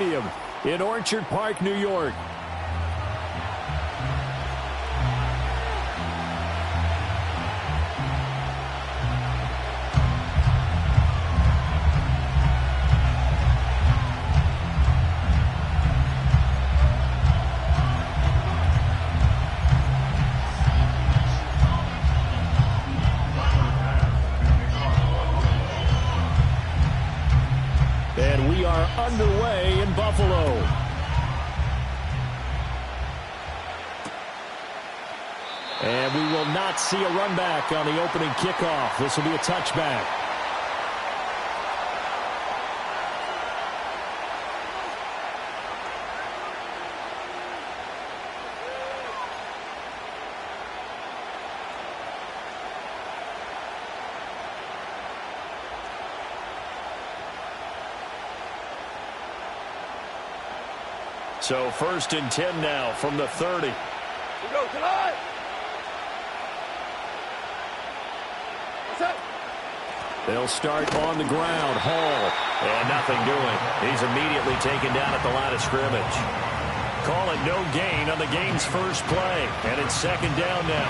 Stadium in Orchard Park, New York. And we are underway in Buffalo. And we will not see a run back on the opening kickoff. This will be a touchback. So 1st and 10 now from the 30. We go tonight. What's up? They'll start on the ground. Hall. And nothing doing. He's immediately taken down at the line of scrimmage. Call it no gain on the game's first play. And it's 2nd down now.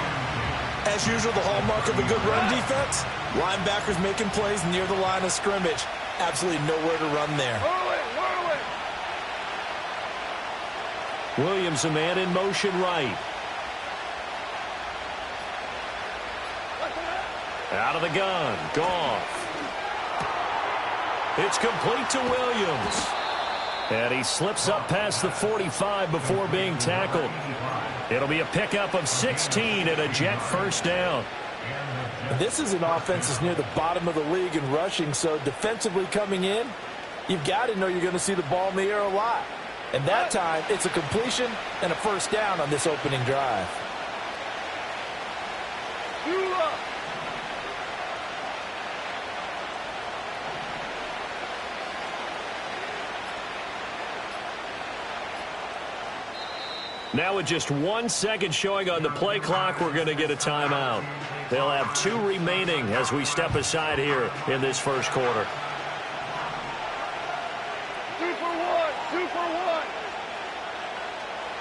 As usual, the hallmark of a good run defense, linebackers making plays near the line of scrimmage. Absolutely nowhere to run there. Williams, a man in motion right. Out of the gun. Goff. It's complete to Williams. And he slips up past the 45 before being tackled. It'll be a pickup of 16 and a Jet 1st down. This is an offense that's near the bottom of the league in rushing, so defensively coming in, you've got to know you're going to see the ball in the air a lot. And that time, it's a completion and a 1st down on this opening drive. Now with just 1 second showing on the play clock, we're going to get a timeout. They'll have 2 remaining as we step aside here in this 1st quarter. 2 for 1. 2 for 1.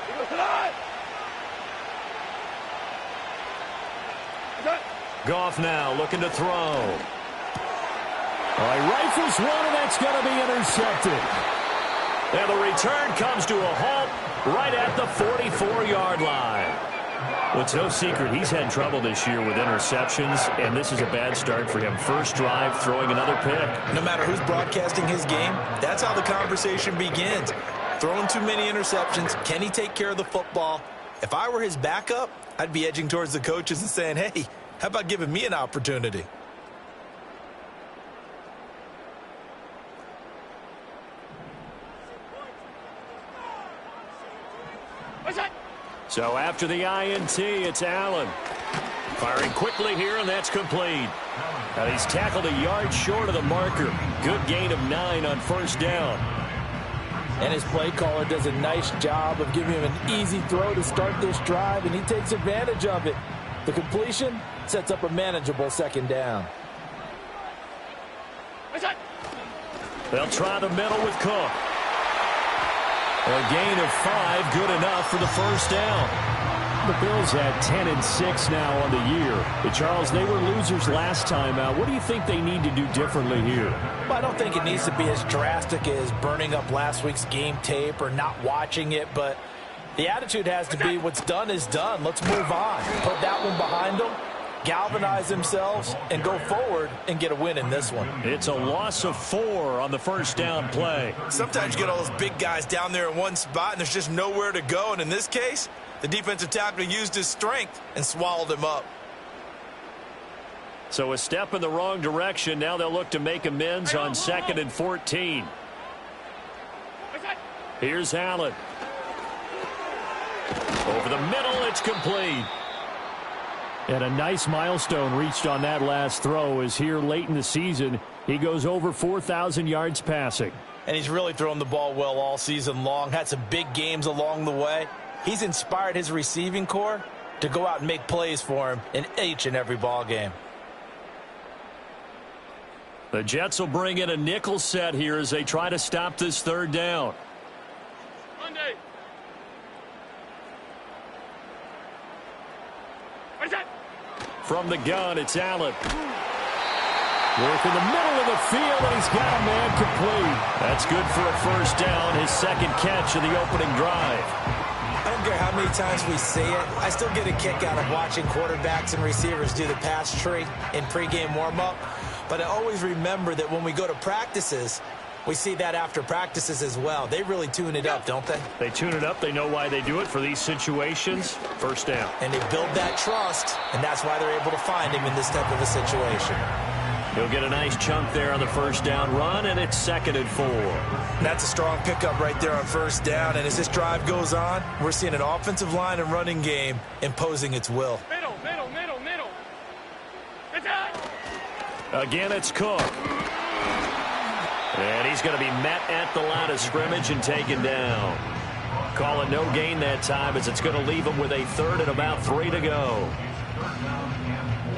We go tonight. Goff now looking to throw. All right, rifles one, and that's going to be intercepted. And the return comes to a halt right at the 44-yard line. Well, it's no secret he's had trouble this year with interceptions, and this is a bad start for him. First drive, throwing another pick. No matter who's broadcasting his game, that's how the conversation begins. Throwing too many interceptions, can he take care of the football? If I were his backup, I'd be edging towards the coaches and saying, hey, how about giving me an opportunity? So after the INT, it's Allen. Firing quickly here, and that's complete. And he's tackled a yard short of the marker. Good gain of 9 on 1st down. And his play caller does a nice job of giving him an easy throw to start this drive, and he takes advantage of it. The completion sets up a manageable 2nd down. They'll try the middle with Cook. A gain of 5, good enough for the 1st down. The Bills at 10-6 now on the year. But Charles, they were losers last time out. What do you think they need to do differently here? Well, I don't think it needs to be as drastic as burning up last week's game tape or not watching it, but the attitude has to be what's done is done. Let's move on. Put that one behind them, galvanize themselves, and go forward and get a win in this one. It's a loss of 4 on the 1st down play. Sometimes you get all those big guys down there in one spot, and there's just nowhere to go. And in this case, the defensive tackle used his strength and swallowed him up. So a step in the wrong direction. Now they'll look to make amends on 2nd and 14. Here's Allen. Over the middle, it's complete. And a nice milestone reached on that last throw as here late in the season, he goes over 4,000 yards passing. And he's really thrown the ball well all season long. Had some big games along the way. He's inspired his receiving corps to go out and make plays for him in each and every ball game. The Jets will bring in a nickel set here as they try to stop this 3rd down. From the gun, it's Allen. Work in the middle of the field, and he's got a man complete. That's good for a first down, his second catch of the opening drive. I don't care how many times we see it. I still get a kick out of watching quarterbacks and receivers do the pass tree in pregame warm-up. But I always remember that when we go to practices, we see that after practices as well. They really tune it up, don't they? They tune it up. They know why they do it for these situations. First down. And they build that trust, and that's why they're able to find him in this type of a situation. He'll get a nice chunk there on the first down run, and it's 2nd and 4. That's a strong pickup right there on first down, and as this drive goes on, we're seeing an offensive line and running game imposing its will. Middle. Again, it's Cook. And he's going to be met at the line of scrimmage and taken down. Call it no gain that time, as it's going to leave him with a 3rd and about 3 to go.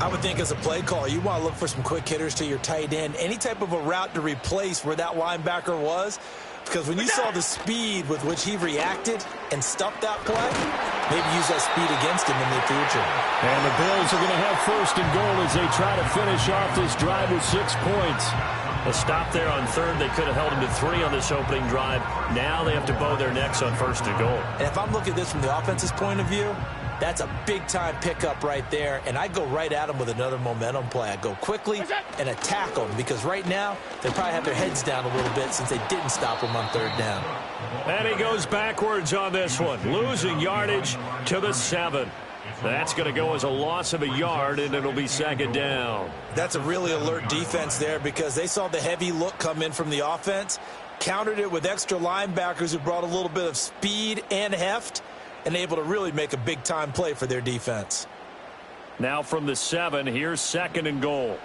I would think as a play call, you want to look for some quick hitters to your tight end. Any type of a route to replace where that linebacker was. Because when you saw the speed with which he reacted and stuffed that play, maybe use that speed against him in the future. And the Bills are going to have 1st and goal as they try to finish off this drive with 6 points. A stop there on 3rd. They could have held him to 3 on this opening drive. Now they have to bow their necks on 1st and goal. And if I'm looking at this from the offense's point of view, that's a big-time pickup right there, and I go right at them with another momentum play. I go quickly and attack them, because right now they probably have their heads down a little bit since they didn't stop them on 3rd down. And he goes backwards on this one, losing yardage to the 7. That's going to go as a loss of a yard, and it'll be 2nd down. That's a really alert defense there, because they saw the heavy look come in from the offense, countered it with extra linebackers who brought a little bit of speed and heft, and able to really make a big-time play for their defense. Now from the 7, here's 2nd and goal.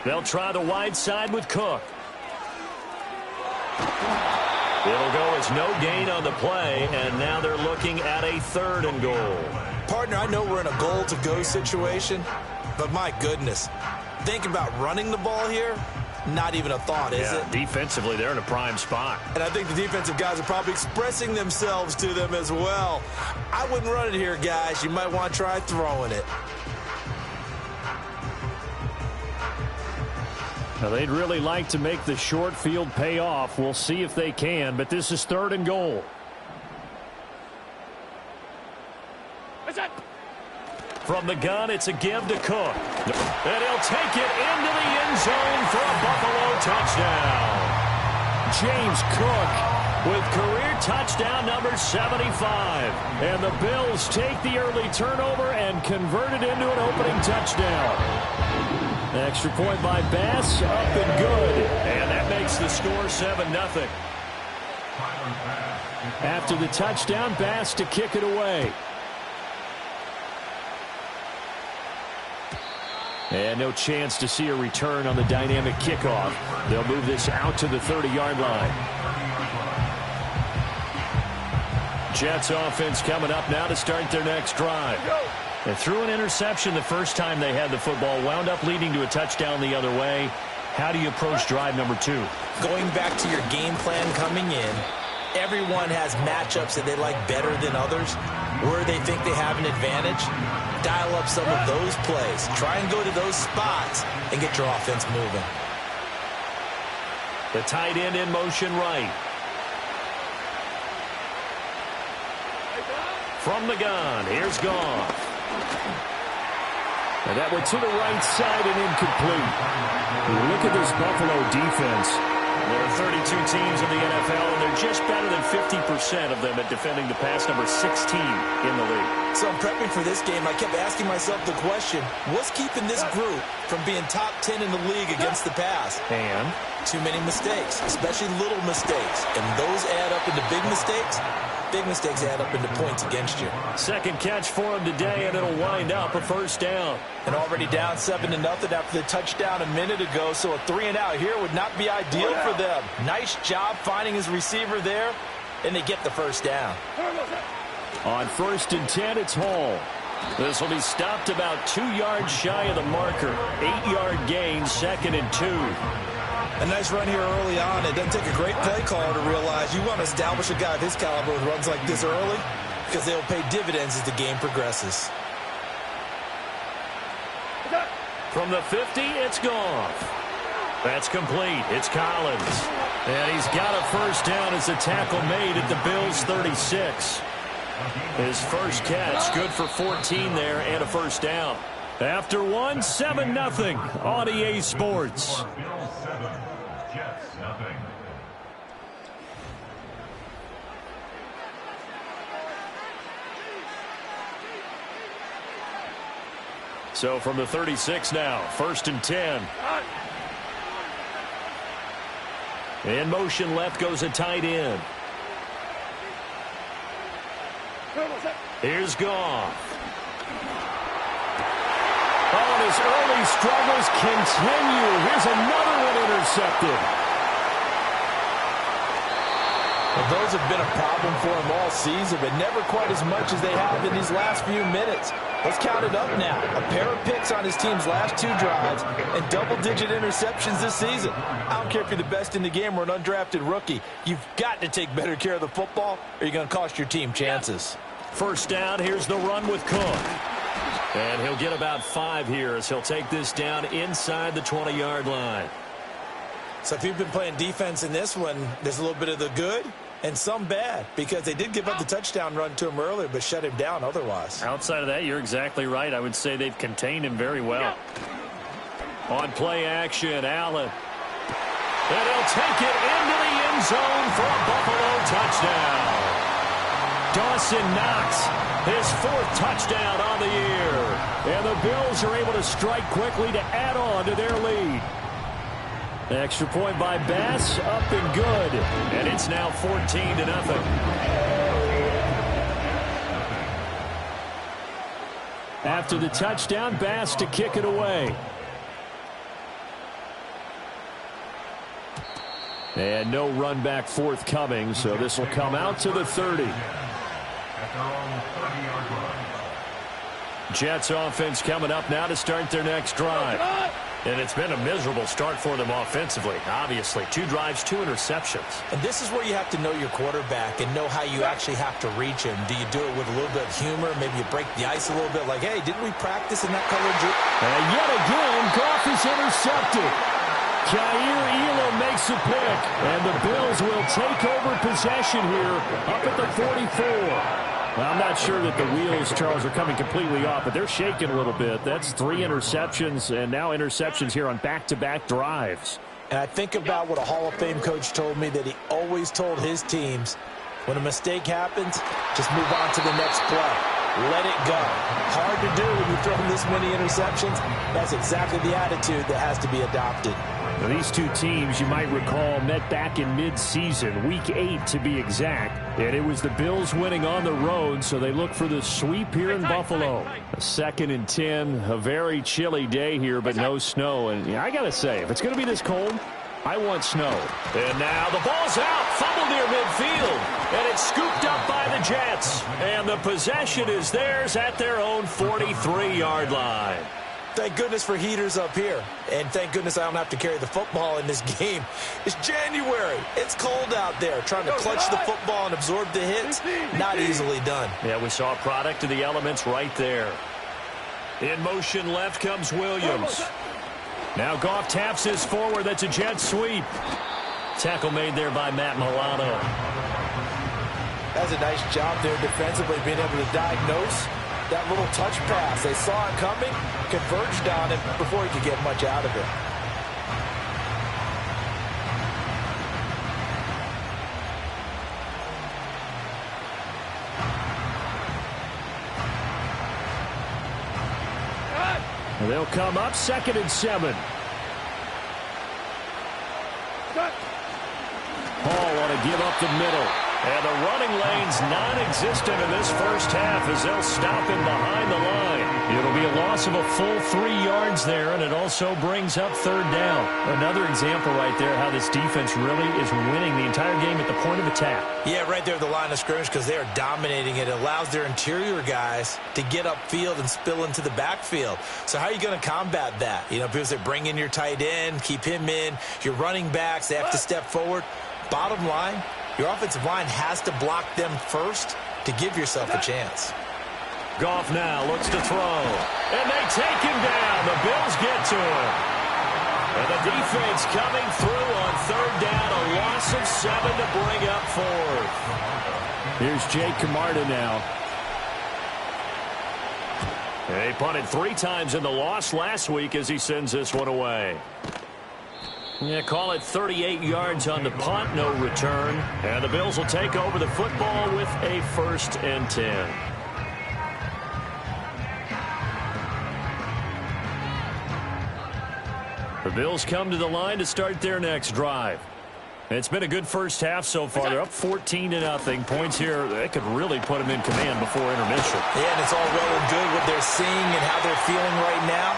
They'll try the wide side with Cook. It'll go as no gain on the play, and now they're looking at a 3rd and goal. Partner, I know we're in a goal-to-go situation, but my goodness, think about running the ball here. Not even a thought, is it? Defensively, they're in a prime spot. And I think the defensive guys are probably expressing themselves to them as well. I wouldn't run it here, guys. You might want to try throwing it. Now, they'd really like to make the short field pay off. We'll see if they can, but this is 3rd and goal. From the gun, it's a give to Cook. And he'll take it into the end zone for a Buffalo touchdown. James Cook with career touchdown number 75. And the Bills take the early turnover and convert it into an opening touchdown. Extra point by Bass, up and good. And that makes the score 7-0. After the touchdown, Bass to kick it away. And no chance to see a return on the dynamic kickoff. They'll move this out to the 30-yard line. Jets offense coming up now to start their next drive. They threw an interception the first time they had the football, wound up leading to a touchdown the other way. How do you approach drive number 2? Going back to your game plan coming in, everyone has matchups that they like better than others, where they think they have an advantage. Dial up some of those plays. Try and go to those spots and get your offense moving. The tight end in motion right. From the gun, here's Goff. And that went to the right side and incomplete. Look at this Buffalo defense. There are 32 teams in the NFL, and they're just better than 50% of them at defending the pass, number 16 in the league. So I'm prepping for this game. I kept asking myself the question, what's keeping this group from being top 10 in the league against the pass? And? Too many mistakes, especially little mistakes. And those add up into big mistakes. Big mistakes add up into points against you. Second catch for him today, and it'll wind up a first down. And already down 7-0 after the touchdown a minute ago, so a 3-and-out here would not be ideal for them. Nice job finding his receiver there, and they get the first down. On 1st and 10, it's Hall. This will be stopped about 2 yards shy of the marker. 8-yard gain, 2nd and 2. A nice run here early on. It doesn't take a great play caller to realize you want to establish a guy of his caliber who runs like this early because they'll pay dividends as the game progresses. From the 50, it's Goff. That's complete. It's Collins. And he's got a first down as the tackle made at the Bills' 36. His first catch, good for 14 there and a first down. After one, 7-0 on EA Sports. So from the 36 now, 1st and 10. In motion left goes a tight end. Here's Goff. Oh, and his early struggles continue. Here's another one intercepted. Well, those have been a problem for him all season, but never quite as much as they have in these last few minutes. Let's count it up now. A pair of picks on his team's last 2 drives and double-digit interceptions this season. I don't care if you're the best in the game or an undrafted rookie. You've got to take better care of the football or you're going to cost your team chances. First down, here's the run with Cook. And he'll get about 5 here as he'll take this down inside the 20-yard line. So if you've been playing defense in this one, there's a little bit of the good and some bad, because they did give up the touchdown run to him earlier, but shut him down otherwise. Outside of that, you're exactly right. I would say they've contained him very well. On play action, Allen. And he'll take it into the end zone for a Buffalo touchdown. Dawson Knox, his 4th touchdown on the year. And the Bills are able to strike quickly to add on to their lead. Extra point by Bass, up and good. And it's now 14-0. After the touchdown, Bass to kick it away. And no run back forthcoming, so this will come out to the 30. Jets offense coming up now to start their next drive. And it's been a miserable start for them offensively. Obviously, 2 drives, 2 interceptions. And this is where you have to know your quarterback and know how you actually have to reach him. Do you do it with a little bit of humor? Maybe you break the ice a little bit like, hey, didn't we practice in that color? And yet again, Goff is intercepted. Jair Elam makes a pick. And the Bills will take over possession here up at the 44. Well, I'm not sure that the wheels, Charles, are coming completely off, but they're shaking a little bit. That's 3 interceptions, and now interceptions here on back-to-back drives. And I think about what a Hall of Fame coach told me, that he always told his teams, when a mistake happens, just move on to the next play. Let it go. Hard to do when you throw this many interceptions. That's exactly the attitude that has to be adopted. Now, these 2 teams, you might recall, met back in mid-season, Week 8 to be exact. And it was the Bills winning on the road, so they look for the sweep here in Buffalo. A 2nd and 10, a very chilly day here, but no snow. And I got to say, if it's going to be this cold, I want snow. And now the ball's out, fumbled near midfield, and it's scooped up by the Jets. And the possession is theirs at their own 43-yard line. Thank goodness for heaters up here. And thank goodness I don't have to carry the football in this game. It's January. It's cold out there. Trying to clutch the football and absorb the hits, not easily done. Yeah, we saw a product of the elements right there. In motion left comes Williams. Now Goff taps his forward. That's a jet sweep. Tackle made there by Matt Milano. That's a nice job there defensively, being able to diagnose that little touch pass. They saw it coming, converged on it before he could get much out of it. And they'll come up 2nd and 7. Hall want to give up the middle. And the running lane's non-existent in this first half as they'll stop him behind the line. It'll be a loss of a full 3 yards there, and it also brings up third down. Another example right there how this defense really is winning the entire game at the point of attack. Yeah, right there at the line of scrimmage because they are dominating it. It allows their interior guys to get upfield and spill into the backfield. So how are you going to combat that? You know, because they bring in your tight end, keep him in. Your running backs, they have to step forward. Bottom line, your offensive line has to block them first to give yourself a chance. Goff now looks to throw. And they take him down. The Bills get to him. And the defense coming through on third down. A loss of 7 to bring up fourth. Here's Jake Camarda now. They punted 3 times in the loss last week as he sends this one away. Yeah, call it 38 yards on the punt, no return. And the Bills will take over the football with a 1st and 10. The Bills come to the line to start their next drive. It's been a good first half so far. They're up 14-0. Points here, they could really put them in command before intermission. Yeah, and it's all well and good what they're seeing and how they're feeling right now.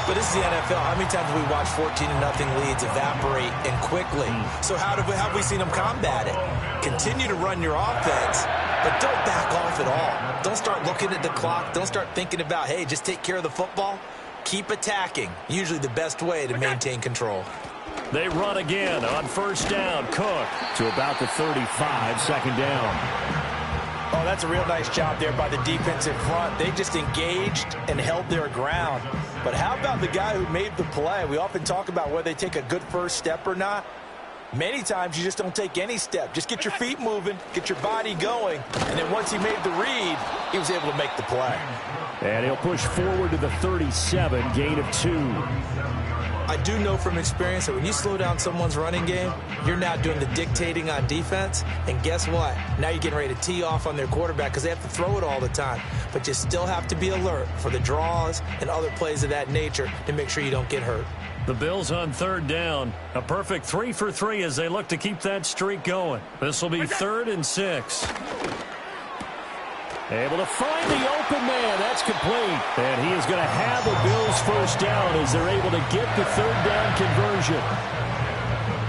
But this is the NFL. How many times have we watched 14-0 leads evaporate and quickly? So how have we seen them combat it? Continue to run your offense, but don't back off at all. Don't start looking at the clock. Don't start thinking about, hey, just take care of the football. Keep attacking. Usually the best way to maintain control. They run again on first down. Cook to about the 35, second down. Oh, that's a real nice job there by the defensive front. They just engaged and held their ground. But how about the guy who made the play? We often talk about whether they take a good first step or not. Many times you just don't take any step. Just get your feet moving, get your body going. And then once he made the read, he was able to make the play. And he'll push forward to the 37, gain of 2. I do know from experience that when you slow down someone's running game, you're now doing the dictating on defense. And guess what? Now you're getting ready to tee off on their quarterback because they have to throw it all the time. But you still have to be alert for the draws and other plays of that nature to make sure you don't get hurt. The Bills on third down. A perfect 3 for 3 as they look to keep that streak going. This will be 3rd and 6. Able to find the open man. That's complete. And he is going to have the Bills first down as they're able to get the third down conversion.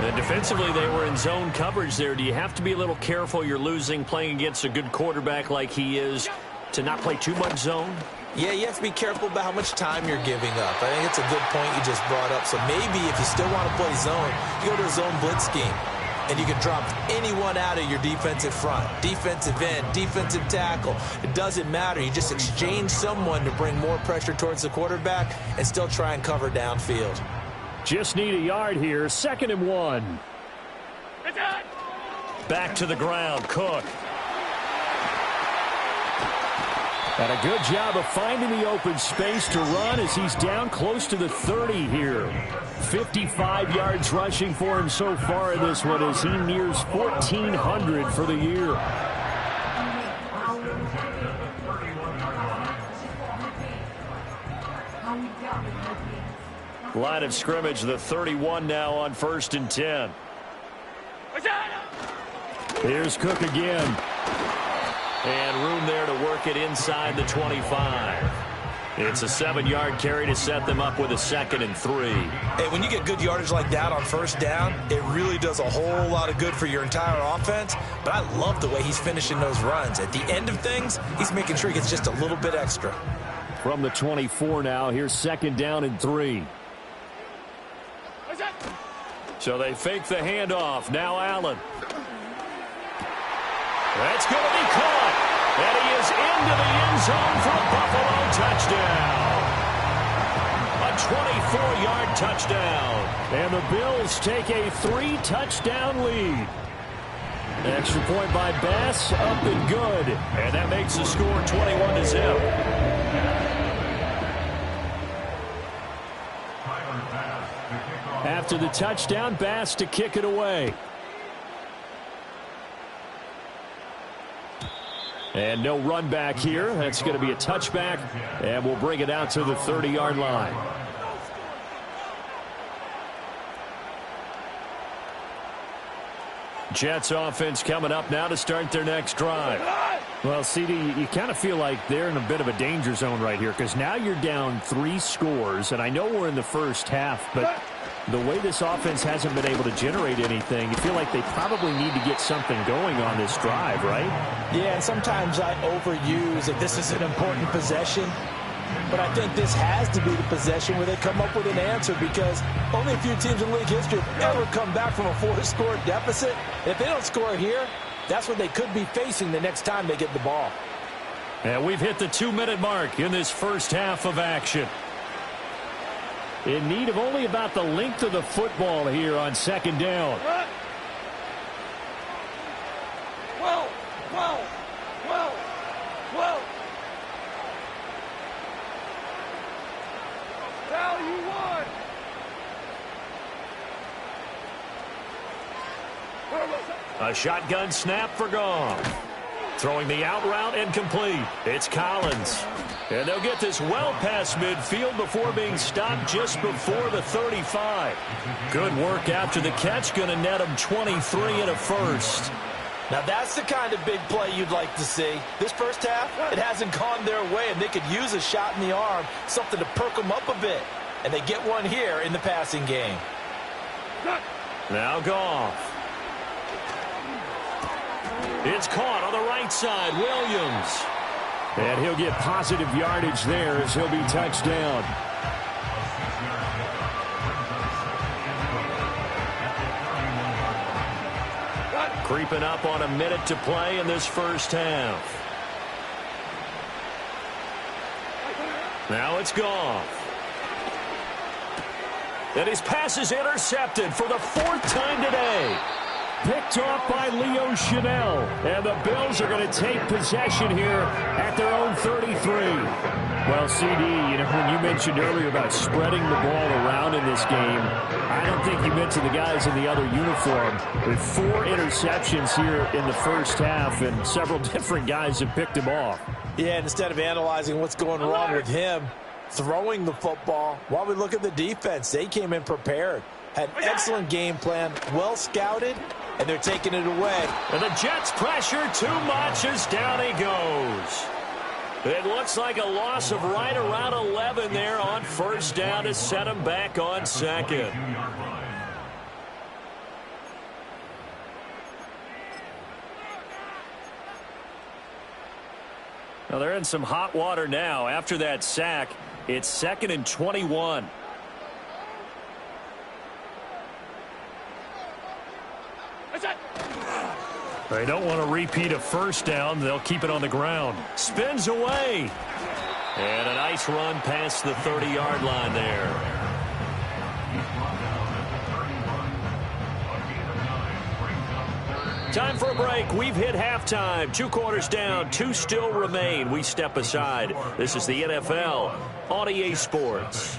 And defensively, they were in zone coverage there. Do you have to be a little careful? You're losing playing against a good quarterback like he is to not play too much zone? Yeah, you have to be careful about how much time you're giving up. I think it's a good point you just brought up. So maybe if you still want to play zone, you go to a zone blitz scheme. And you can drop anyone out of your defensive front, defensive end, defensive tackle. It doesn't matter. You just exchange someone to bring more pressure towards the quarterback and still try and cover downfield. Just need a yard here. 2nd and 1. Back to the ground. Cook. And a good job of finding the open space to run as he's down close to the 30 here. 55 yards rushing for him so far in this one as he nears 1,400 for the year. Line of scrimmage, the 31 now on 1st and 10. Here's Cook again. And room there to work it inside the 25. It's a 7-yard carry to set them up with a 2nd and 3. Hey, when you get good yardage like that on first down, it really does a whole lot of good for your entire offense. But I love the way he's finishing those runs. At the end of things, he's making sure he gets just a little bit extra. From the 24 now, here's 2nd down and 3. So they fake the handoff. Now Allen. That's going to be caught. And he is into the end zone for a Buffalo touchdown. A 24-yard touchdown. And the Bills take a 3-touchdown lead. Extra point by Bass, up and good. And that makes the score 21-0. After the touchdown, Bass to kick it away. And no run back here. That's going to be a touchback, and we'll bring it out to the 30-yard line. Jets offense coming up now to start their next drive. Well, CD, you kind of feel like they're in a bit of a danger zone right here because now you're down 3 scores, and I know we're in the first half, but the way this offense hasn't been able to generate anything, you feel like they probably need to get something going on this drive, right? Yeah, and sometimes I overuse that this is an important possession. But I think this has to be the possession where they come up with an answer because only a few teams in league history have ever come back from a 4-score deficit. And if they don't score here, that's what they could be facing the next time they get the ball. And we've hit the 2-minute mark in this first half of action. In need of only about the length of the football here on second down. Well. Now you won. A shotgun snap for Goff. Throwing the out route and complete. It's Collins. And they'll get this well past midfield before being stopped just before the 35. Good work after the catch. Going to net them 23 and a first. Now that's the kind of big play you'd like to see. This first half, it hasn't gone their way, and they could use a shot in the arm, something to perk them up a bit. And they get one here in the passing game. Now Goff. It's caught on the right side. Williams. And he'll get positive yardage there as he'll be touched down. Creeping up on a minute to play in this first half. Now it's Goff. And his pass is intercepted for the 4th time today. Picked off by Leo Chanel. And the Bills are going to take possession here at their own 33. Well, CD, you know, when you mentioned earlier about spreading the ball around in this game, I don't think you meant to the guys in the other uniform. With 4 interceptions here in the first half, and several different guys have picked him off. Yeah, and instead of analyzing what's going wrong with him, throwing the football, while we look at the defense, they came in prepared. Had an excellent game plan, well scouted, and they're taking it away. And the Jets pressure too much as down he goes. It looks like a loss of right around 11 there on first down to set him back on second. Well, they're in some hot water now. After that sack, it's 2nd and 21. They don't want to repeat a first down. They'll keep it on the ground. Spins away. And a nice run past the 30-yard line there. Time for a break. We've hit halftime. 2 quarters down. 2 still remain. We step aside. This is the NFL on EA Sports.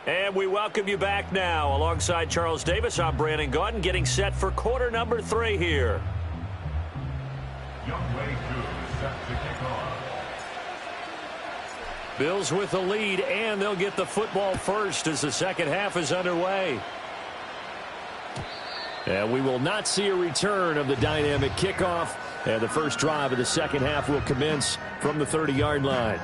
And we welcome you back now. Alongside Charles Davis, I'm Brandon Gaudin, getting set for quarter number 3 here. Bills with the lead, and they'll get the football first as the second half is underway. And we will not see a return of the dynamic kickoff. And the first drive of the second half will commence from the 30-yard line.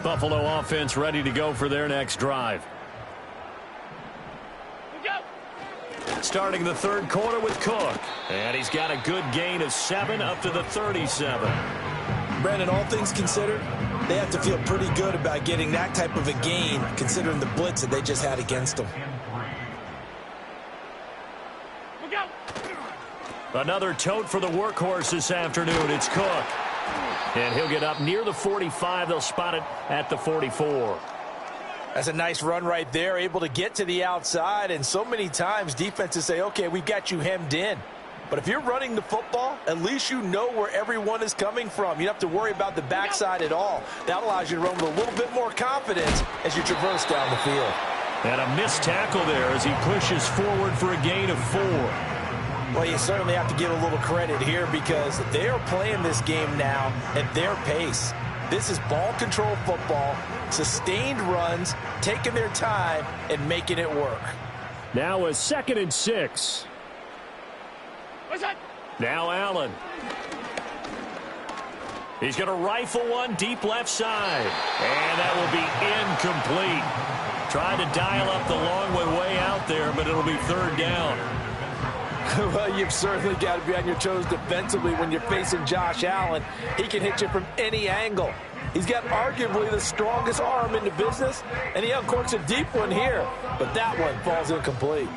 Buffalo offense ready to go for their next drive. Starting the third quarter with Cook. And he's got a good gain of 7 up to the 37. Brandon, all things considered, they have to feel pretty good about getting that type of a gain, considering the blitz that they just had against them. Another tote for the workhorse this afternoon. It's Cook. And he'll get up near the 45. They'll spot it at the 44. That's a nice run right there, able to get to the outside. And so many times defenses say, okay, we've got you hemmed in. But if you're running the football, at least you know where everyone is coming from. You don't have to worry about the backside at all. That allows you to run with a little bit more confidence as you traverse down the field. And a missed tackle there as he pushes forward for a gain of 4. Well, you certainly have to give a little credit here because they are playing this game now at their pace. This is ball control football, sustained runs, taking their time and making it work. Now a 2nd and 6. Now Allen. He's going to rifle one deep left side. And that will be incomplete. Trying to dial up the long way out there, but it'll be 3rd down. Well, you've certainly got to be on your toes defensively when you're facing Josh Allen. He can hit you from any angle. He's got arguably the strongest arm in the business, and he uncorks a deep one here. But that one falls incomplete.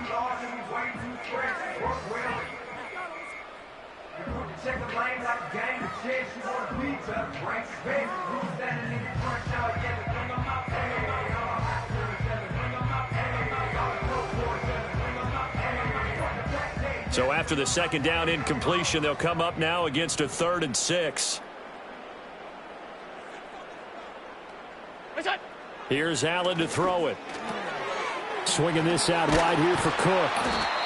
So after the 2nd down incompletion, they'll come up now against a 3rd and 6. Here's Allen to throw it. Swinging this out wide here for Cook.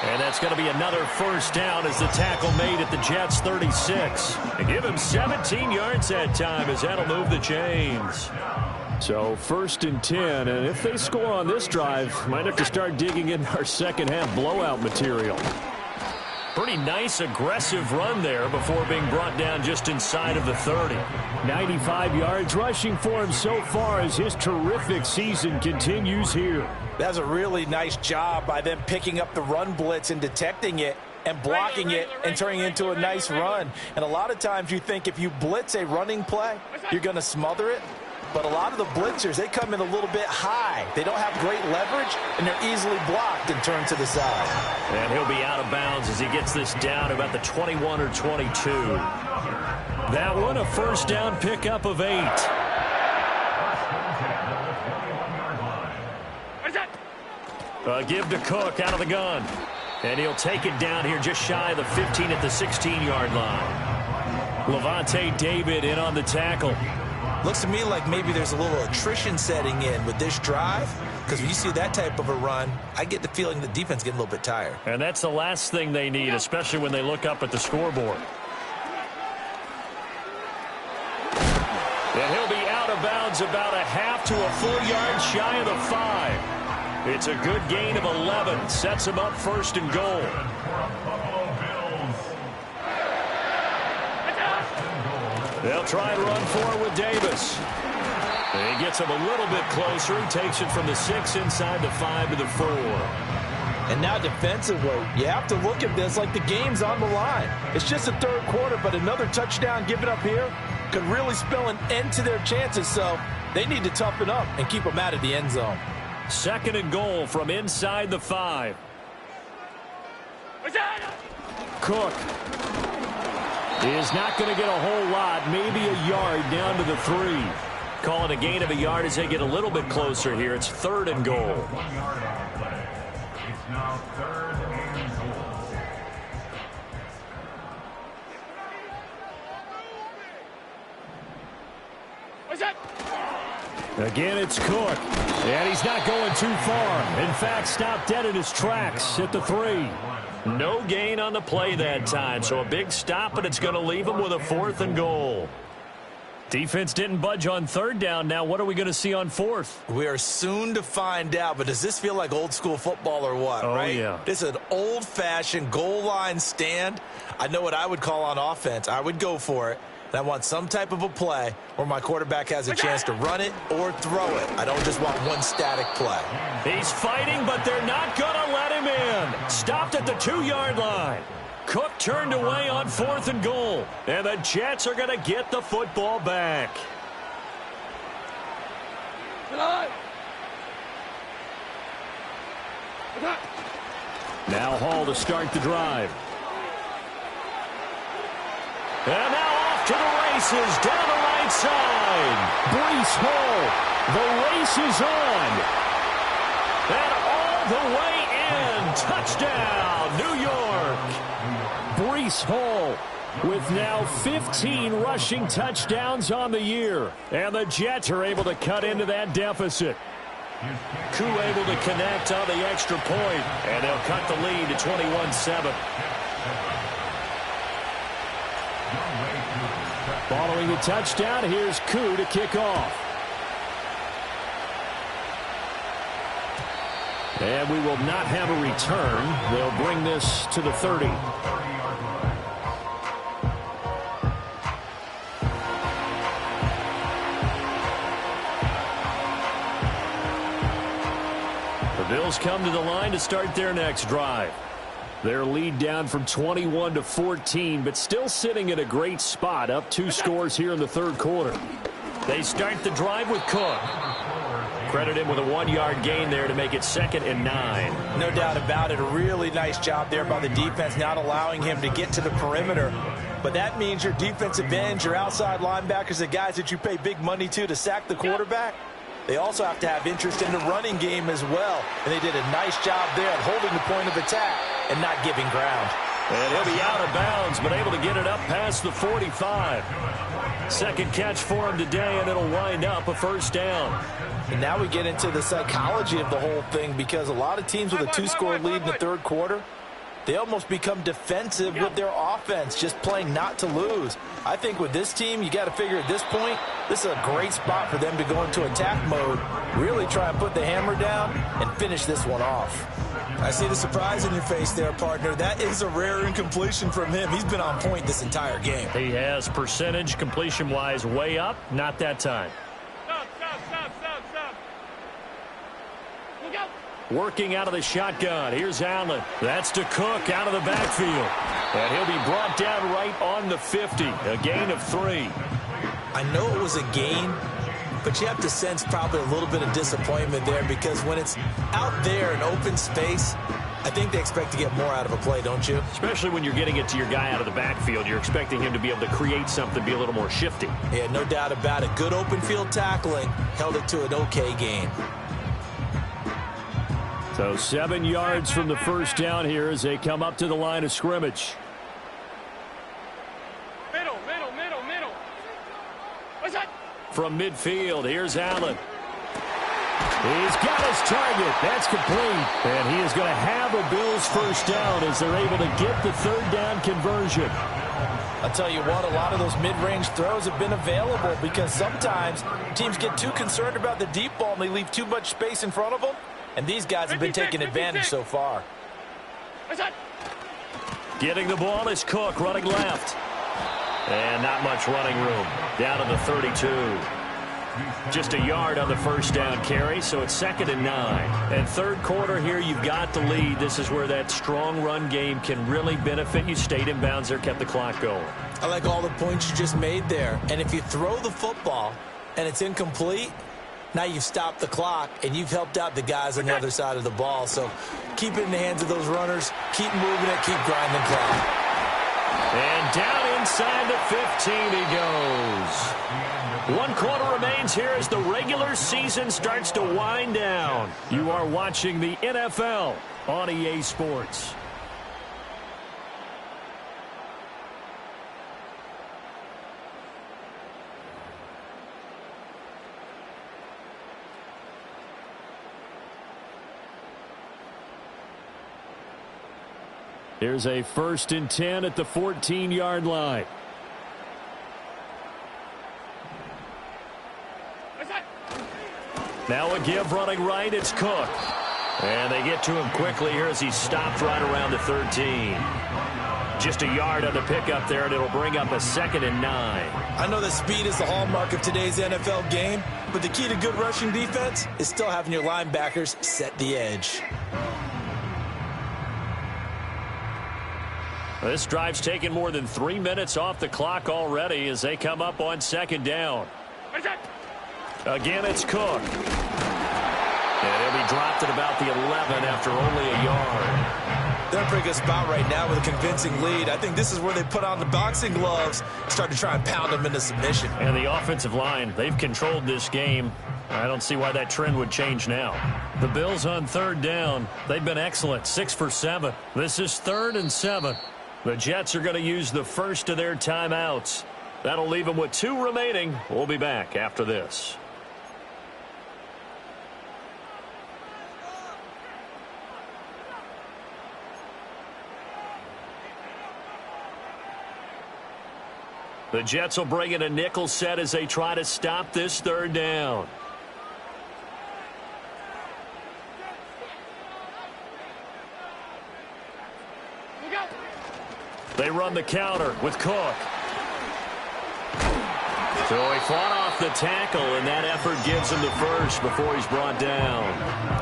And that's going to be another 1st down as the tackle made at the Jets' 36. And give him 17 yards that time as that'll move the chains. So 1st and 10, and if they score on this drive, might have to start digging in our second half blowout material. Pretty nice, aggressive run there before being brought down just inside of the 30. 95 yards rushing for him so far as his terrific season continues here. That's a really nice job by them picking up the run blitz and detecting it and blocking it and turning it into a nice run. And a lot of times you think if you blitz a running play, you're going to smother it. But a lot of the blitzers, they come in a little bit high. They don't have great leverage, and they're easily blocked and turned to the side. And he'll be out of bounds as he gets this down about the 21 or 22. That one, a 1st down pickup of 8. Give to Cook out of the gun. And he'll take it down here just shy of the 15 at the 16-yard line. Levante David in on the tackle. Looks to me like maybe there's a little attrition setting in with this drive, because when you see that type of a run, I get the feeling the defense getting a little bit tired. And that's the last thing they need, especially when they look up at the scoreboard. And he'll be out of bounds about a half to a full yard shy of the 5. It's a good gain of 11. Sets him up 1st and goal. They'll try and run forward with Davis. And he gets him a little bit closer. He takes it from the 6 inside the 5 to the 4. And now defensively, you have to look at this like the game's on the line. It's just the 3rd quarter, but another touchdown given up here could really spell an end to their chances. So they need to toughen up and keep them out of the end zone. 2nd and goal from inside the 5. Cook is not going to get a whole lot, maybe a yard down to the 3. Call it a gain of a yard as they get a little bit closer here. It's 3rd and goal. Again, it's Cook. And he's not going too far. In fact, stopped dead in his tracks at the 3. No gain on the play that time, so a big stop, and it's going to leave him with a 4th and goal. Defense didn't budge on 3rd down. Now what are we going to see on 4th? We are soon to find out, but does this feel like old school football or what, right? Yeah. This is an old-fashioned goal line stand. I know what I would call on offense. I would go for it. And I want some type of a play where my quarterback has a chance to run it or throw it. I don't just want one static play. He's fighting, but they're not going to let him in. Stopped at the 2-yard line. Cook turned away on 4th and goal. And the Jets are going to get the football back. Now Hall to start the drive. And now off to the races down the right side. Breece Hall. The race is on. all the way in. Touchdown, New York. Breece Hall with now 15 rushing touchdowns on the year. And the Jets are able to cut into that deficit. Koo able to connect on the extra point, and they'll cut the lead to 21-7. Following the touchdown, here's Koo to kick off. And we will not have a return. They'll bring this to the 30. The Bills come to the line to start their next drive. Their lead down from 21 to 14, but still sitting at a great spot, up 2 scores here in the third quarter. They start the drive with Cook. Credit him with a 1-yard gain there to make it 2nd and 9. No doubt about it. A really nice job there by the defense, not allowing him to get to the perimeter. But that means your defensive ends, your outside linebackers, the guys that you pay big money to sack the quarterback, they also have to have interest in the running game as well. And they did a nice job there at holding the point of attack and not giving ground. And he'll be out of bounds, but able to get it up past the 45. Second catch for him today, and it'll wind up a first down. And now we get into the psychology of the whole thing, because a lot of teams with a 2-score lead in the third quarter, they almost become defensive with their offense, just playing not to lose. I think with this team, you got to figure at this point, this is a great spot for them to go into attack mode, really try and put the hammer down and finish this one off. I see the surprise in your face there, partner. That is a rare incompletion from him. He's been on point this entire game. He has percentage completion-wise way up, not that time. Stop. Look out. Working out of the shotgun. Here's Allen. That's to Cook out of the backfield. And he'll be brought down right on the 50. A gain of 3. I know it was a gain, but you have to sense probably a little bit of disappointment there, because when it's out there in open space, I think they expect to get more out of a play, don't you? Especially when you're getting it to your guy out of the backfield. You're expecting him to be able to create something, be a little more shifty. Yeah, no doubt about it. Good open field tackling held it to an okay gain. So 7 yards from the first down here as they come up to the line of scrimmage. Middle. What's that? From midfield, here's Allen. He's got his target. That's complete. And he is going to have a Bills first down as they're able to get the third down conversion. I'll tell you what, a lot of those mid-range throws have been available, because sometimes teams get too concerned about the deep ball and they leave too much space in front of them. And these guys have been taking advantage so far. What's that? Getting the ball is Cook running left. And not much running room. Down to the 32. Just a yard on the first down carry, so it's 2nd and 9. And third quarter here, you've got the lead. This is where that strong run game can really benefit you. Stayed in bounds there, kept the clock going. I like all the points you just made there. And if you throw the football and it's incomplete, now you've stopped the clock and you've helped out the guys on the other side of the ball. So keep it in the hands of those runners. Keep moving it. Keep grinding the clock. And down inside the 15 he goes. 1 quarter remains here as the regular season starts to wind down. You are watching the NFL on EA Sports. Here's a 1st and 10 at the 14-yard line. Now a give running right, it's Cook. And they get to him quickly here as he stopped right around the 13. Just a yard on the pickup there, and it'll bring up a 2nd and 9. I know that speed is the hallmark of today's NFL game, but the key to good rushing defense is still having your linebackers set the edge. This drive's taken more than 3 minutes off the clock already as they come up on 2nd down. Again, it's Cook. And he'll be dropped at about the 11 after only a yard. They're in a pretty good spot right now with a convincing lead. I think this is where they put on the boxing gloves, start to try and pound them into submission. And the offensive line, they've controlled this game I don't see why that trend would change now. The Bills on third down. They've been excellent, 6 for 7. This is 3rd and 7. The Jets are going to use the first of their timeouts. That'll leave them with 2 remaining. We'll be back after this. The Jets will bring in a nickel set as they try to stop this third down. They run the counter with Cook. So he fought off the tackle, and that effort gives him the first before he's brought down.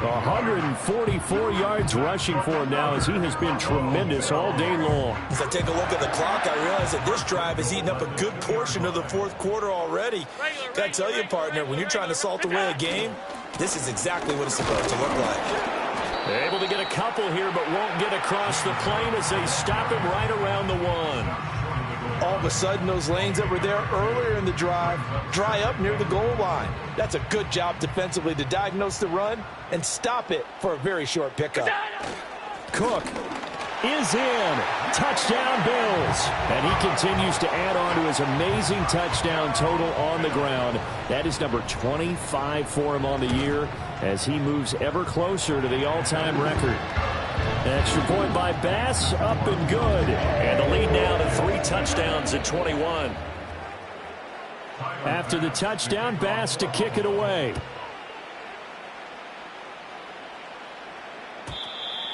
144 yards rushing for him now as he has been tremendous all day long. As I take a look at the clock, I realize that this drive has eaten up a good portion of the fourth quarter already. Got to tell you, partner, when you're trying to salt away a game, this is exactly what it's supposed to look like. They're able to get a couple here, but won't get across the plane as they stop him right around the 1. All of a sudden, those lanes that were there earlier in the drive dry up near the goal line. That's a good job defensively to diagnose the run and stop it for a very short pickup. Cook is in. Touchdown, Bills. And he continues to add on to his amazing touchdown total on the ground. That is number 25 for him on the year as he moves ever closer to the all-time record. Extra point by Bass, up and good. And the lead now to 3 touchdowns at 21. After the touchdown, Bass to kick it away.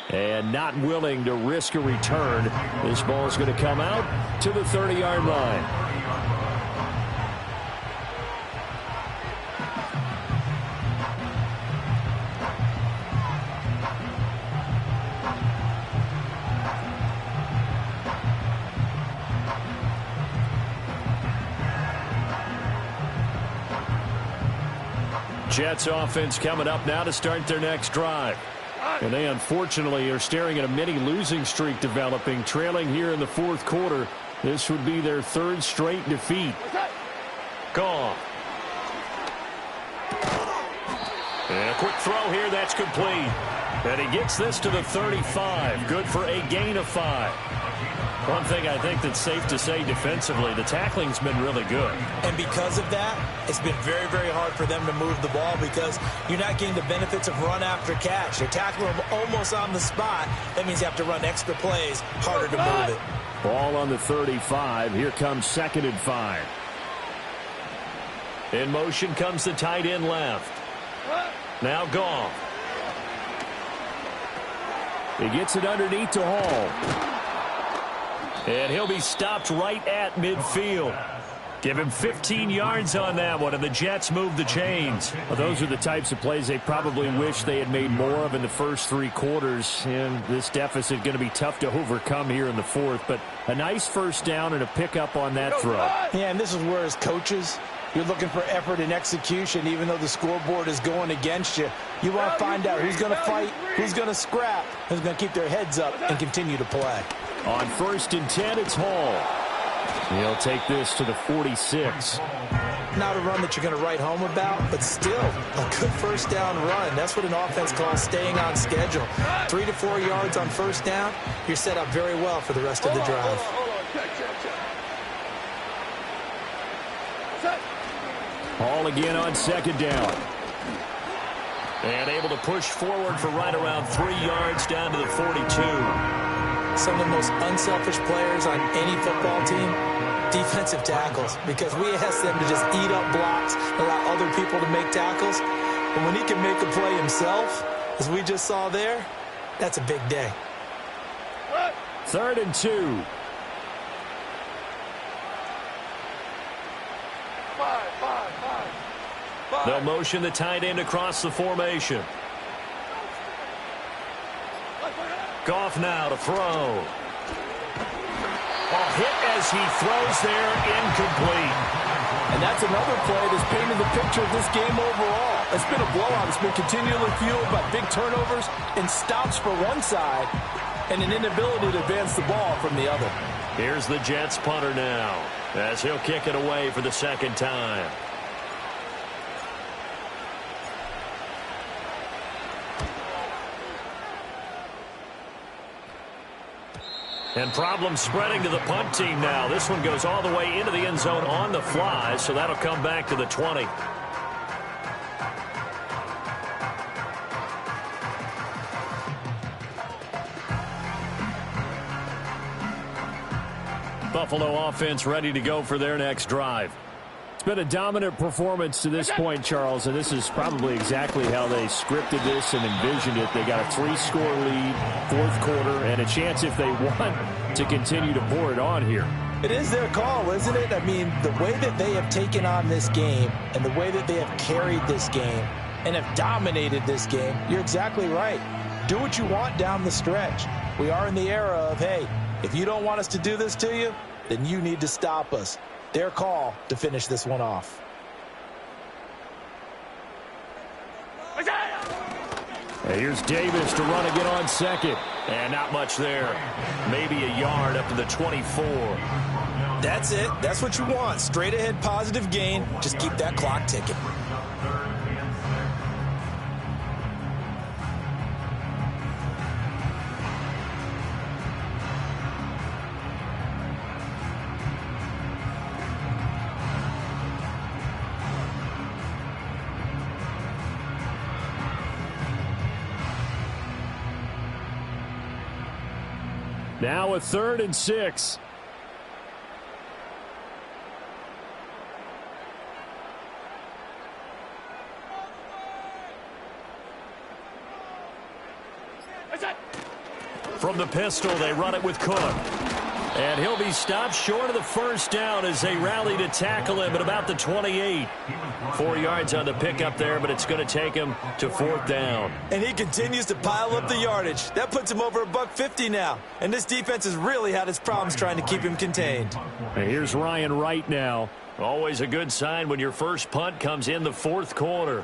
And not willing to risk a return. This ball is going to come out to the 30-yard line. Jets offense coming up now to start their next drive. And they unfortunately are staring at a mini losing streak developing, trailing here in the fourth quarter. This would be their 3rd straight defeat. Gone. And a quick throw here, that's complete. And he gets this to the 35. Good for a gain of 5. One thing I think that's safe to say defensively, the tackling's been really good. And because of that, it's been very, very hard for them to move the ball because you're not getting the benefits of run after catch. You're tackling them almost on the spot. That means you have to run extra plays, harder to move it. Ball on the 35. Here comes 2nd and 5. In motion comes the tight end left. Now Goff. He gets it underneath to Hall. And he'll be stopped right at midfield. Give him 15 yards on that one, and the Jets move the chains. Well, those are the types of plays they probably wish they had made more of in the first 3 quarters. And this deficit going to be tough to overcome here in the 4th. But a nice first down and a pickup on that throw. Yeah, and this is where as coaches, you're looking for effort and execution, even though the scoreboard is going against you. You want to find out who's going to fight, who's going to scrap, who's going to keep their heads up and continue to play. On 1st and 10, it's Hall. He'll take this to the 46. Not a run that you're going to write home about, but still a good first down run. That's what an offense calls staying on schedule. 3 to 4 yards on first down, you're set up very well for the rest of the drive. Hall again on 2nd down. And able to push forward for right around 3 yards down to the 42. Some of the most unselfish players on any football team, defensive tackles, because we ask them to just eat up blocks, allow other people to make tackles. But when he can make a play himself, as we just saw there, that's a big day. 3rd and 2. They'll motion the tight end across the formation. Goff now to throw. Ball hit as he throws there, incomplete. And that's another play that's painted the picture of this game overall. It's been a blowout. It's been continually fueled by big turnovers and stops for one side and an inability to advance the ball from the other. Here's the Jets punter now as he'll kick it away for the 2nd time. And problems spreading to the punt team now. This one goes all the way into the end zone on the fly, so that'll come back to the 20. Buffalo offense ready to go for their next drive. It's been a dominant performance to this point, Charles, and this is probably exactly how they scripted this and envisioned it. They got a 3-score lead, fourth quarter, and a chance if they want to continue to pour it on here. It is their call, isn't it? I mean, the way that they have taken on this game and the way that they have carried this game and have dominated this game, you're exactly right. Do what you want down the stretch. We are in the era of, hey, if you don't want us to do this to you, then you need to stop us. Their call to finish this one off. And here's Davis to run again on second. And not much there. Maybe a yard up to the 24. That's it. That's what you want. Straight ahead positive gain. Just keep that clock ticking. Now a 3rd and 6. From the pistol, they run it with Cook. And he'll be stopped short of the first down as they rally to tackle him at about the 28. 4 yards on the pickup there, but it's going to take him to 4th down. And he continues to pile up the yardage. That puts him over $150 now. And this defense has really had its problems trying to keep him contained. And here's Ryan Wright now. Always a good sign when your first punt comes in the 4th quarter.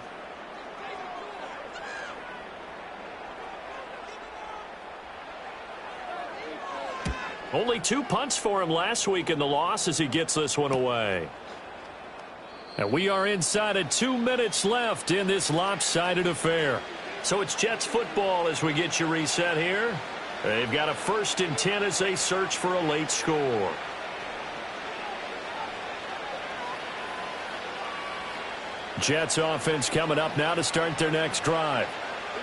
Only 2 punts for him last week in the loss as he gets this one away. And we are inside of 2 minutes left in this lopsided affair. So it's Jets football as we get you reset here. They've got a 1st and 10 as they search for a late score. Jets offense coming up now to start their next drive.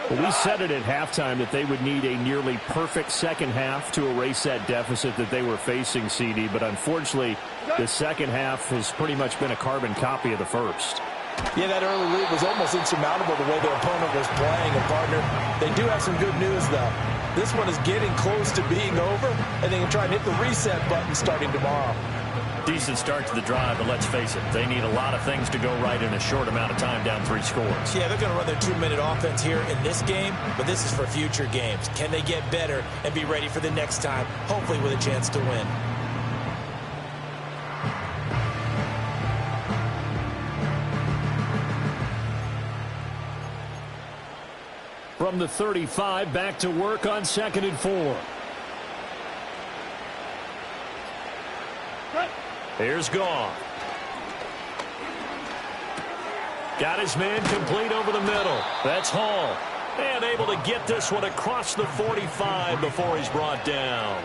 Well, we said it at halftime that they would need a nearly perfect second half to erase that deficit that they were facing, CD. But unfortunately, the second half has pretty much been a carbon copy of the first. Yeah, that early lead was almost insurmountable the way their opponent was playing. And, partner, they do have some good news, though. This one is getting close to being over, and they can try and hit the reset button starting tomorrow. Decent start to the drive, but let's face it, they need a lot of things to go right in a short amount of time down 3 scores. Yeah, they're going to run their 2-minute offense here in this game, but this is for future games. Can they get better and be ready for the next time, hopefully with a chance to win? From the 35, back to work on 2nd and 4. Here's Goff. Got his man complete over the middle. That's Hall. And able to get this one across the 45 before he's brought down.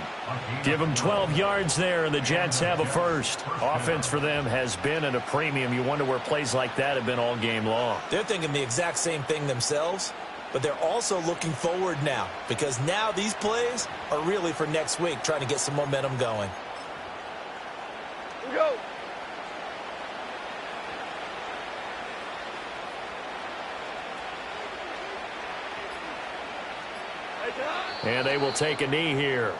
Give him 12 yards there, and the Jets have a first. Offense for them has been at a premium. You wonder where plays like that have been all game long. They're thinking the exact same thing themselves, but they're also looking forward now, because now these plays are really for next week, trying to get some momentum going. Go. And they will take a knee here.